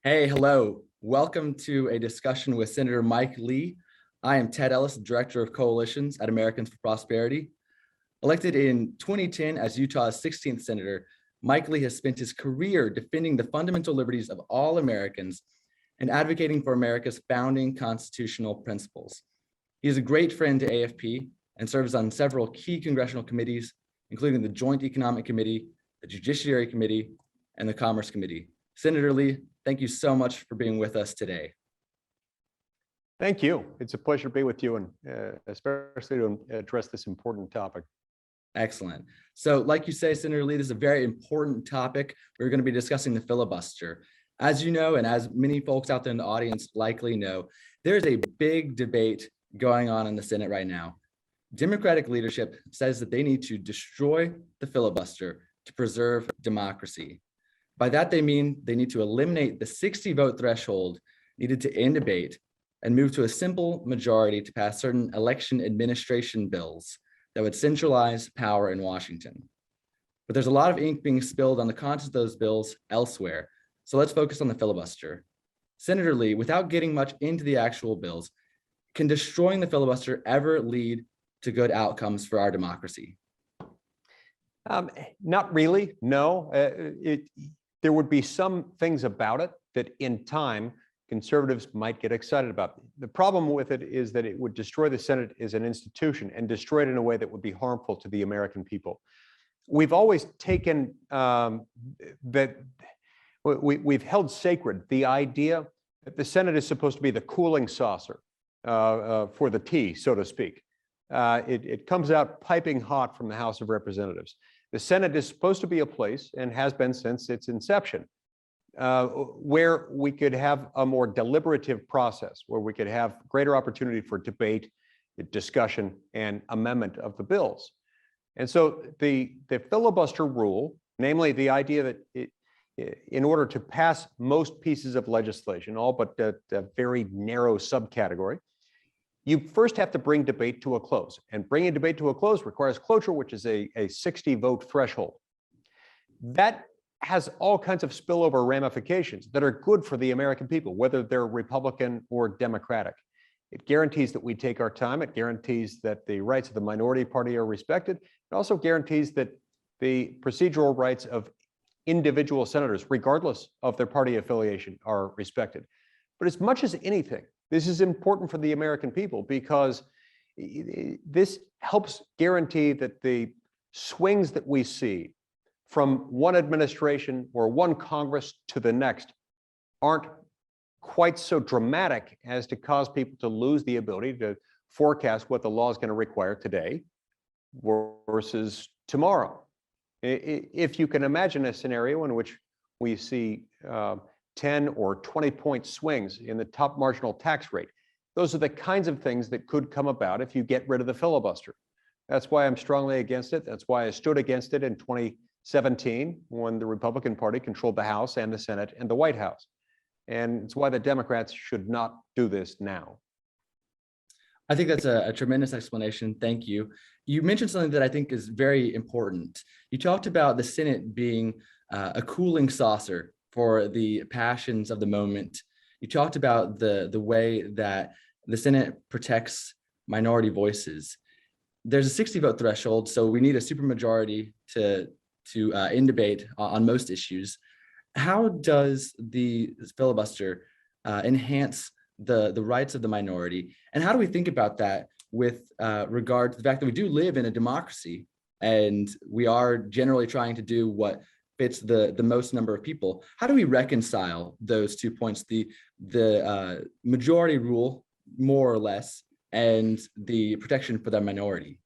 Hey, hello. Welcome to a discussion with Senator Mike Lee. I am Ted Ellis, Director of Coalitions at Americans for Prosperity. Elected in 2010 as Utah's 16th Senator, Mike Lee has spent his career defending the fundamental liberties of all Americans and advocating for America's founding constitutional principles. He is a great friend to AFP and serves on several key congressional committees, including the Joint Economic Committee, the Judiciary Committee, and the Commerce Committee. Senator Lee, thank you so much for being with us today. Thank you. It's a pleasure to be with you, and especially to address this important topic. Excellent. So like you say, Senator Lee, this is a very important topic. We're going to be discussing the filibuster. As you know, and as many folks out there in the audience likely know, there's a big debate going on in the Senate right now. Democratic leadership says that they need to destroy the filibuster to preserve democracy. By that, they mean they need to eliminate the 60-vote threshold needed to end debate and move to a simple majority to pass certain election administration bills that would centralize power in Washington. But there's a lot of ink being spilled on the contents of those bills elsewhere, so let's focus on the filibuster. Senator Lee, without getting much into the actual bills, can destroying the filibuster ever lead to good outcomes for our democracy? Not really, no. There would be some things about it that in time conservatives might get excited about. The problem with it is that it would destroy the Senate as an institution and destroy it in a way that would be harmful to the American people. We've always taken we've held sacred the idea that the Senate is supposed to be the cooling saucer for the tea, so to speak. It comes out piping hot from the House of Representatives. The Senate is supposed to be a place, and has been since its inception, where we could have a more deliberative process, where we could have greater opportunity for debate, discussion, and amendment of the bills. And so the filibuster rule, namely the idea that in order to pass most pieces of legislation, all but a very narrow subcategory, you first have to bring debate to a close. And bringing debate to a close requires cloture, which is a 60-vote threshold. That has all kinds of spillover ramifications that are good for the American people, whether they're Republican or Democratic. It guarantees that we take our time. It guarantees that the rights of the minority party are respected. It also guarantees that the procedural rights of individual senators, regardless of their party affiliation, are respected. But as much as anything, this is important for the American people because this helps guarantee that the swings that we see from one administration or one Congress to the next aren't quite so dramatic as to cause people to lose the ability to forecast what the law is going to require today versus tomorrow. If you can imagine a scenario in which we see 10 or 20-point swings in the top marginal tax rate, those are the kinds of things that could come about if you get rid of the filibuster. That's why I'm strongly against it. That's why I stood against it in 2017 when the Republican Party controlled the House and the Senate and the White House. And it's why the Democrats should not do this now. I think that's a tremendous explanation. Thank you. You mentioned something that I think is very important. You talked about the Senate being a cooling saucer for the passions of the moment. You talked about the way that the Senate protects minority voices. There's a 60-vote threshold, so we need a supermajority to end debate on most issues. How does the filibuster enhance the rights of the minority? And how do we think about that with regard to the fact that we do live in a democracy and we are generally trying to do what fits the most number of people? How do we reconcile those 2 points, the majority rule, more or less, and the protection for the minority?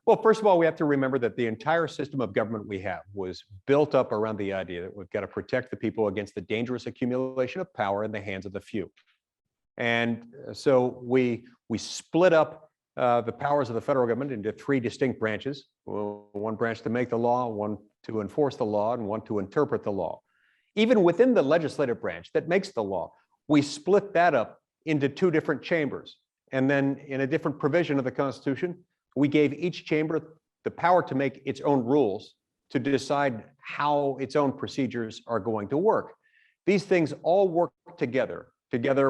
Well, first of all, we have to remember that the entire system of government we have was built up around the idea that we've got to protect the people against the dangerous accumulation of power in the hands of the few. And so we split up the powers of the federal government into 3 distinct branches, one branch to make the law, one to enforce the law, and one to interpret the law. Even within the legislative branch that makes the law, we split that up into 2 different chambers. And then in a different provision of the Constitution, we gave each chamber the power to make its own rules to decide how its own procedures are going to work. These things all work together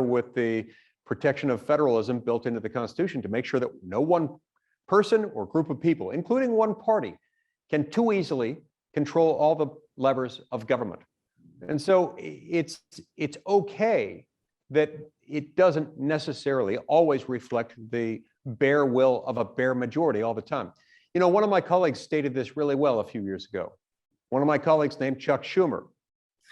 with the protection of federalism built into the Constitution to make sure that no one person or group of people, including one party, can too easily control all the levers of government. And so it's okay that it doesn't necessarily always reflect the bare will of a bare majority all the time. You know, one of my colleagues stated this really well a few years ago. One of my colleagues named Chuck Schumer,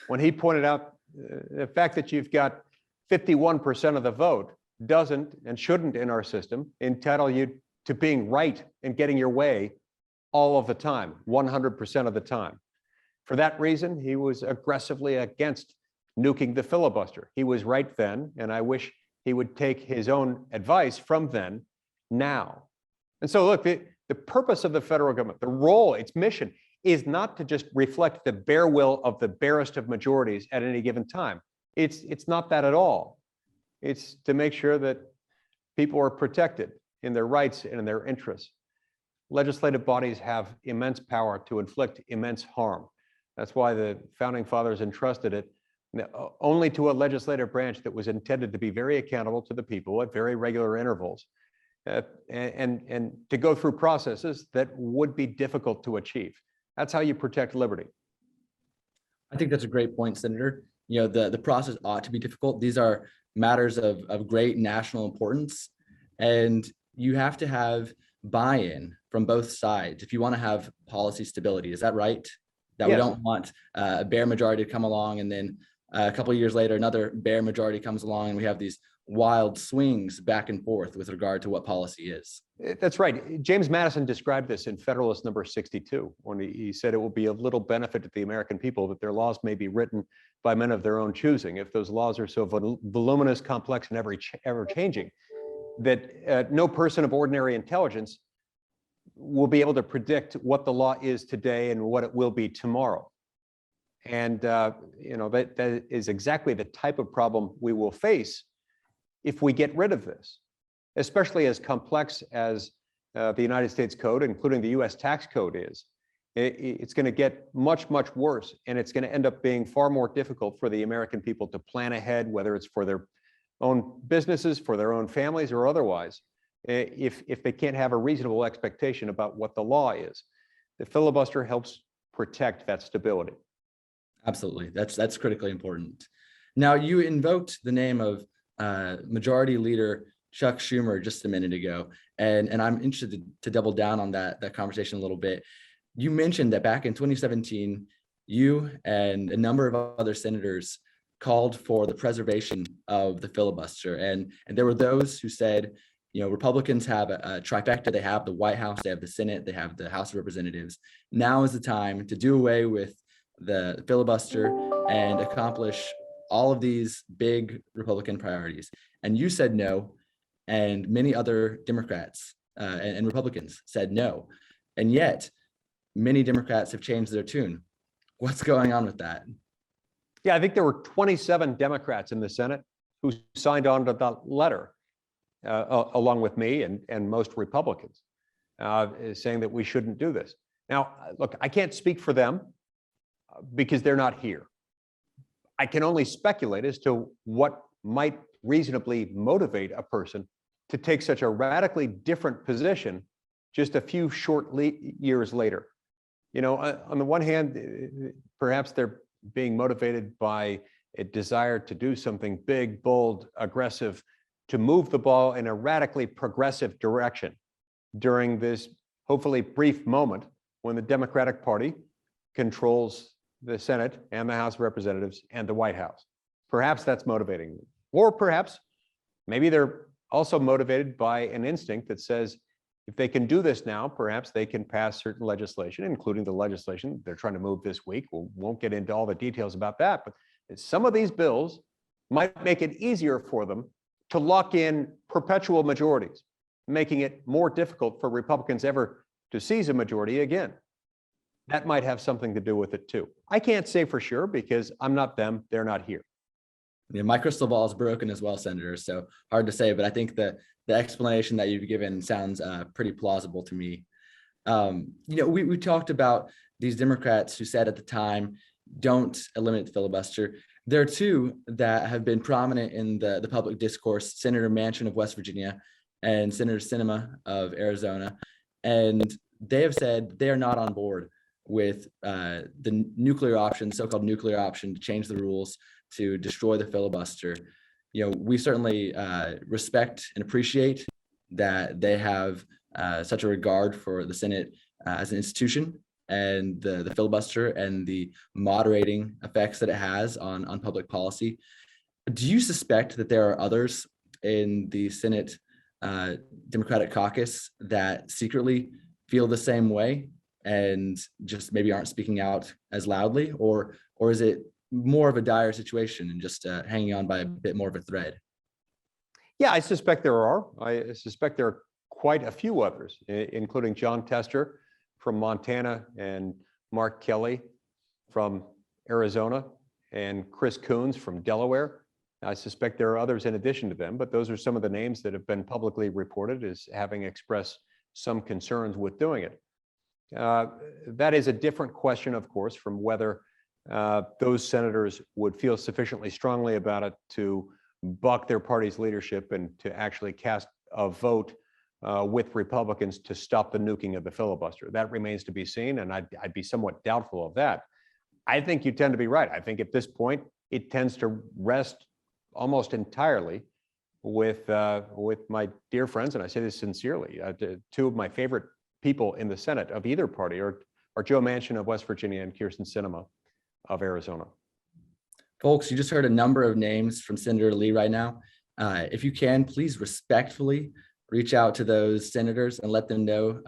when he pointed out the fact that you've got 51% of the vote doesn't and shouldn't in our system entitle you to being right and getting your way all of the time, 100% of the time. For that reason, he was aggressively against nuking the filibuster. He was right then, and I wish he would take his own advice from then now. And so look, the purpose of the federal government, the role, its mission, is not to just reflect the bare will of the barest of majorities at any given time. It's not that at all. It's to make sure that people are protected in their rights and in their interests. Legislative bodies have immense power to inflict immense harm. That's why the founding fathers entrusted it only to a legislative branch that was intended to be very accountable to the people at very regular intervals, and to go through processes that would be difficult to achieve. That's how you protect liberty. I think that's a great point, Senator. You know, the process ought to be difficult. These are matters of great national importance, and you have to have buy-in from both sides if you want to have policy stability. Is that right? That Yes. We don't want a bare majority to come along and then a couple of years later, another bare majority comes along and we have these wild swings back and forth with regard to what policy is. That's right. James Madison described this in Federalist number 62, when he said it will be of little benefit to the American people that their laws may be written by men of their own choosing, if those laws are so voluminous, complex, and ever changing, that no person of ordinary intelligence will be able to predict what the law is today and what it will be tomorrow. And that is exactly the type of problem we will face if we get rid of this, especially as complex as the United States Code, including the US tax code is. It's going to get much, much worse, and it's going to end up being far more difficult for the American people to plan ahead, whether it's for their own businesses, for their own families, or otherwise, if they can't have a reasonable expectation about what the law is. The filibuster helps protect that stability. Absolutely, that's critically important. Now, you invoked the name of Majority Leader Chuck Schumer just a minute ago, and I'm interested to double down on that conversation a little bit. You mentioned that back in 2017, you and a number of other senators called for the preservation of the filibuster, and there were those who said, you know, Republicans have a trifecta. They have the White House, they have the Senate, they have the House of Representatives. Now is the time to do away with the filibuster and accomplish all of these big Republican priorities. And you said no, and many other Democrats and Republicans said no. And yet, many Democrats have changed their tune. What's going on with that? Yeah, I think there were 27 Democrats in the Senate who signed on to that letter, along with me and most Republicans, saying that we shouldn't do this. Now, look, I can't speak for them because they're not here. I can only speculate as to what might reasonably motivate a person to take such a radically different position just a few short years later. You know, on the one hand, perhaps they're being motivated by a desire to do something big, bold, aggressive, to move the ball in a radically progressive direction during this hopefully brief moment when the Democratic Party controls the Senate and the House of Representatives and the White House. Perhaps that's motivating them. Or perhaps maybe they're also motivated by an instinct that says, if they can do this now, perhaps they can pass certain legislation, including the legislation they're trying to move this week. We won't get into all the details about that, but some of these bills might make it easier for them to lock in perpetual majorities, making it more difficult for Republicans ever to seize a majority again. That might have something to do with it too. I can't say for sure because I'm not them, they're not here. Yeah, my crystal ball is broken as well, Senator, so hard to say, but I think the explanation that you've given sounds pretty plausible to me. You know, we talked about these Democrats who said at the time, don't eliminate the filibuster. There are two that have been prominent in the public discourse, Senator Manchin of West Virginia and Senator Sinema of Arizona. And they have said they are not on board with the nuclear option, so-called nuclear option, to change the rules to destroy the filibuster. We certainly respect and appreciate that they have such a regard for the Senate as an institution and the filibuster and the moderating effects that it has on public policy. Do you suspect that there are others in the Senate Democratic caucus that secretly feel the same way and just maybe aren't speaking out as loudly, or is it more of a dire situation and just hanging on by a bit more of a thread? Yeah, I suspect there are. I suspect there are quite a few others, including John Tester from Montana and Mark Kelly from Arizona and Chris Coons from Delaware. I suspect there are others in addition to them, but those are some of the names that have been publicly reported as having expressed some concerns with doing it. That is a different question, of course, from whether those senators would feel sufficiently strongly about it to buck their party's leadership and to actually cast a vote with Republicans to stop the nuking of the filibuster. That remains to be seen, and I'd be somewhat doubtful of that. I think you tend to be right. I think at this point, it tends to rest almost entirely with my dear friends, and I say this sincerely, two of my favorite people in the Senate of either party are Joe Manchin of West Virginia and Kyrsten Sinema of Arizona. Folks, you just heard a number of names from Senator Lee right now. If you can, please respectfully reach out to those senators and let them know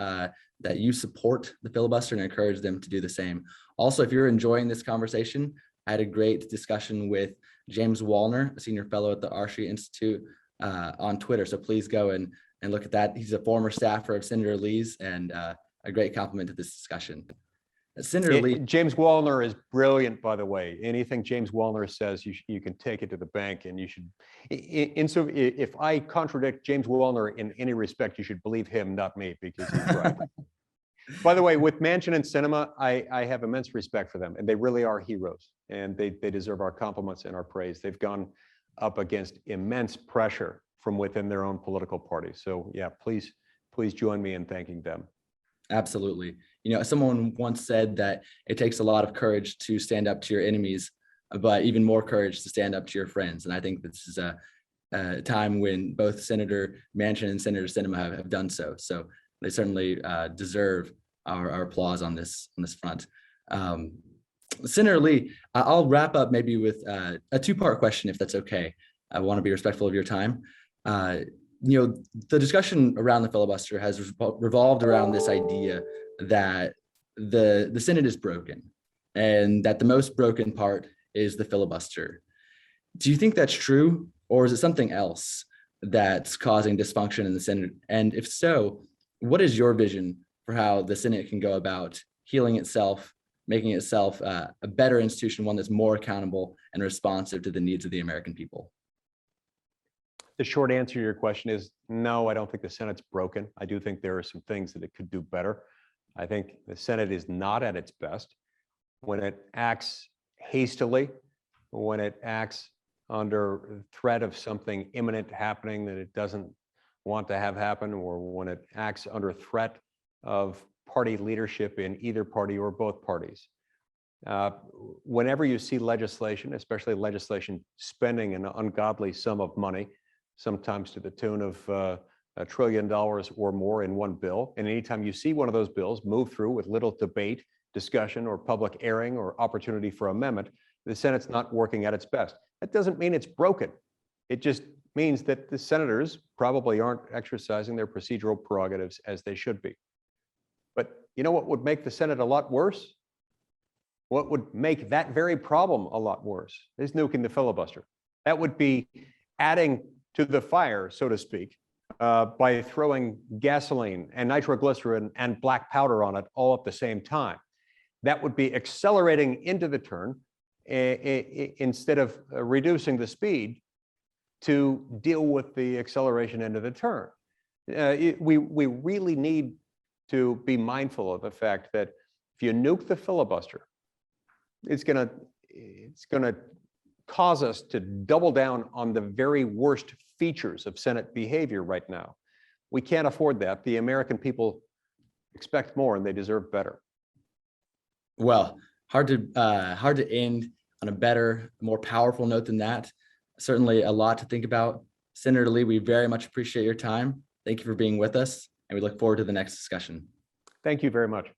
that you support the filibuster and encourage them to do the same. Also, if you're enjoying this conversation, I had a great discussion with James Wallner, a senior fellow at the Arshie Institute, on Twitter. So please go and look at that. He's a former staffer of Senator Lee's, and a great compliment to this discussion. Senator Lee. James Wallner is brilliant, by the way. Anything James Wallner says, you can take it to the bank, and you should. So if I contradict James Wallner in any respect, you should believe him, not me, because he's right. By the way, with Manchin and Sinema, I have immense respect for them, and they really are heroes, and they deserve our compliments and our praise. They've gone up against immense pressure from within their own political party. So yeah, please join me in thanking them. Absolutely. Someone once said that it takes a lot of courage to stand up to your enemies, but even more courage to stand up to your friends. And I think this is a time when both Senator Manchin and Senator Sinema have done so. So they certainly deserve our applause on this front. Senator Lee, I'll wrap up maybe with a two-part question, if that's okay. I want to be respectful of your time. The discussion around the filibuster has revolved around this idea that the Senate is broken and that the most broken part is the filibuster. Do you think that's true, or is it something else that's causing dysfunction in the Senate? And if so, what is your vision for how the Senate can go about healing itself, making itself a better institution, one that's more accountable and responsive to the needs of the American people? The short answer to your question is no, I don't think the Senate's broken. I do think there are some things that it could do better. I think the Senate is not at its best when it acts hastily, when it acts under threat of something imminent happening that it doesn't want to have happen, or when it acts under threat of party leadership in either party or both parties. Whenever you see legislation, especially legislation spending an ungodly sum of money, sometimes to the tune of $1 trillion or more in one bill. And anytime you see one of those bills move through with little debate, discussion, or public airing, or opportunity for amendment, the Senate's not working at its best. That doesn't mean it's broken. It just means that the senators probably aren't exercising their procedural prerogatives as they should be. But you know what would make the Senate a lot worse? What would make that very problem a lot worse is nuking the filibuster. That would be adding to the fire, so to speak, by throwing gasoline and nitroglycerin and black powder on it all at the same time. That would be accelerating into the turn instead of reducing the speed to deal with the acceleration into the turn. We really need to be mindful of the fact that if you nuke the filibuster, it's gonna cause us to double down on the very worst features of Senate behavior right now. We can't afford that. The American people expect more and they deserve better. Well, hard to end on a better, more powerful note than that. Certainly a lot to think about. Senator Lee, we very much appreciate your time. Thank you for being with us, and we look forward to the next discussion. Thank you very much.